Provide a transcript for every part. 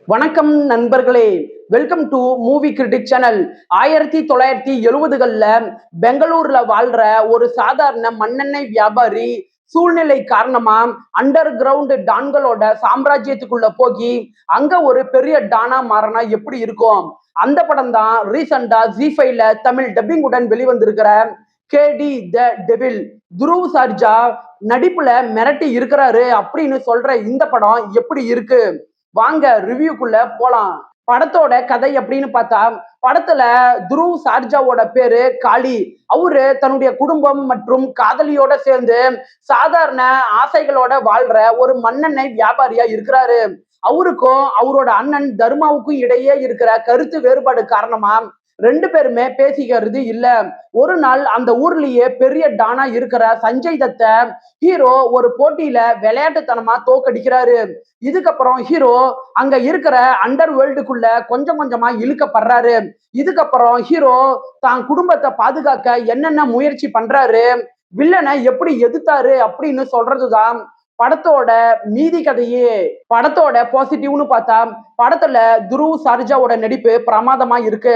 வணக்கம் நண்பர்களே, welcome to movie critic channel. 1970கள்ல பெங்களூர்ல வாழ்ற ஒரு சாதாரண மண்ணெண்ணெய் வியாபாரி சூழ்நிலை காரணமா அண்டர் கிரவுண்ட் டான்களோட சாம்ராஜ்யத்துக்குள்ள போகி அங்க ஒரு பெரிய டானா மாறினா எப்படி இருக்கும்? அந்த படம் தான் ரீசெண்டா ஜி5ல தமிழ் டப்பிங் உடன் வெளிவந்திருக்கிற கேடி த டெவில். துருவ் சர்ஜா நடிப்புல மிரட்டி இருக்கிறாரு அப்படின்னு சொல்ற இந்த படம் எப்படி இருக்கு? வாங்க ரிவ்யூக்குள்ள போலாம். படத்தோட கதை அப்படின்னு பார்த்தா, படத்துல துருவ் சார்ஜாவோட பேரு காளி. அவரு தன்னுடைய குடும்பம் மற்றும் காதலியோட சேர்ந்து சாதாரண ஆசைகளோட வாழ்ற ஒரு மண்ணெண்ணெய் வியாபாரியா இருக்கிறாரு. அவருக்கும் அவரோட அண்ணன் தர்மாவுக்கும் இடையே இருக்கிற கருத்து வேறுபாடு காரணமா ரெண்டு பேருமே பேசிக்கிறது இல்ல. ஒரு நாள் அந்த ஊர்லயே பெரிய டானா இருக்கிற சஞ்சய் தத்த ஹீரோ ஒரு போட்டியில விளையாட்டுத்தனமா தோக்கடிக்கிறாரு. இதுக்கப்புறம் ஹீரோ அங்க இருக்கிற அண்டர் வேர்ல்டுக்குள்ள கொஞ்சம் கொஞ்சமா இழுக்கப்படுறாரு. இதுக்கப்புறம் ஹீரோ தான் குடும்பத்தை பாதுகாக்க என்னென்ன முயற்சி பண்றாரு, வில்லனை எப்படி எதிர்த்தாரு அப்படின்னு சொல்றதுதான் படத்தோட மீதி கதையே. படத்தோட பாசிட்டிவ்னு பார்த்தா, படத்துல துருவ் சர்ஜாவோட நடிப்பு பிரமாதமா இருக்கு.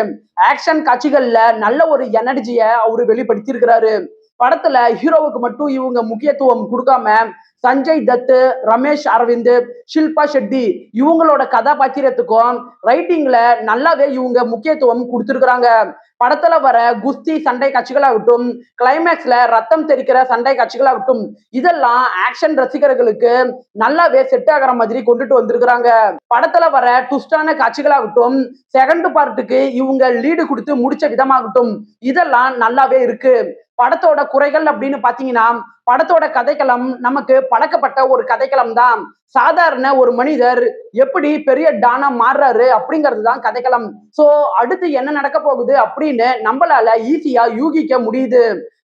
ஆக்ஷன் காட்சிகள்ல நல்ல ஒரு எனர்ஜிய அவரு வெளிப்படுத்தி இருக்கிறாரு. படத்துல ஹீரோவுக்கு மட்டும் இவங்க முக்கியத்துவம் கொடுக்காம சஞ்சய் தத், ரமேஷ் அரவிந்த், ஷில்பா ஷெட்டி இவங்களோட கதாபாத்திரத்துக்கும் ரைட்டிங்ல நல்லாவே இவங்க முக்கியத்துவம் கொடுத்துருக்குறாங்க. படத்துல வர குஸ்தி சண்டை காட்சிகளாகட்டும், கிளைமேக்ஸ்ல ரத்தம் தெரிக்கிற சண்டை காட்சிகளாகட்டும், இதெல்லாம் ஆக்ஷன் ரசிகர்களுக்கு நல்லாவே செட் ஆகிற மாதிரி கொண்டுட்டு வந்திருக்கிறாங்க. படத்துல வர ட்விஸ்டான காட்சிகளாகட்டும், செகண்ட் பார்ட்டுக்கு இவங்க லீடு கொடுத்து முடிச்ச விதமாகட்டும், இதெல்லாம் நல்லாவே இருக்கு. படத்தோட குறைகள் அப்படின்னு பாத்தீங்கன்னா, படத்தோட கதைக்களம் நமக்கு பழக்கப்பட்ட ஒரு கதைக்களம் தான். சாதாரண ஒரு மனிதர் எப்படி பெரிய டானா மாறுறாரு அப்படிங்கிறது தான் கதைக்களம். சோ அடுத்து என்ன நடக்க போகுது அப்படின்னு நம்மளால ஈஸியா யூகிக்க முடியுது.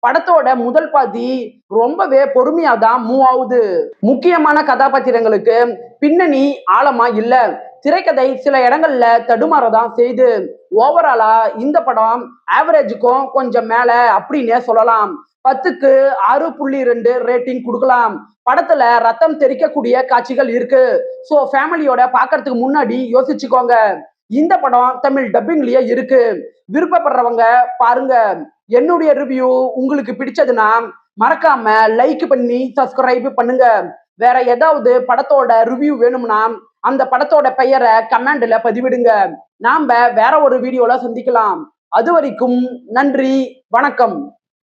படத்தோட முதல் பாதி ரொம்பவே பொறுமையா தான் மூவ் ஆகுது. முக்கியமான கதாபாத்திரங்களுக்கு பின்னணி ஆழமா இல்ல. திரைக்கதை சில இடங்கள்ல தடுமாறதான் செய்து. ஓவராலா இந்த படம் ஆவரேஜுக்கும் கொஞ்சம் மேல அப்படின்னே சொல்லலாம். 10க்கு 6.2 ரேட்டிங் கொடுக்கலாம். படத்துல ரத்தம் தெரிக்கக்கூடிய காட்சிகள் இருக்கு. சோ ஃபேமிலியோட பாக்குறதுக்கு முன்னாடி யோசிச்சுக்கோங்க. இந்த படம் தமிழ் டப்பிங்லயே இருக்கு. விருப்பப்படுறவங்க பாருங்க. என்னுடைய ரிவ்யூ உங்களுக்கு பிடிச்சதுன்னா மறக்காம லைக் பண்ணி சப்ஸ்கிரைப் பண்ணுங்க. வேற ஏதாவது படத்தோட ரிவ்யூ வேணும்னா அந்த படத்தோட பெயரை கமெண்ட்ல பதிவிடுங்க. நாம வேற ஒரு வீடியோல சந்திக்கலாம். அது வரைக்கும் நன்றி, வணக்கம்.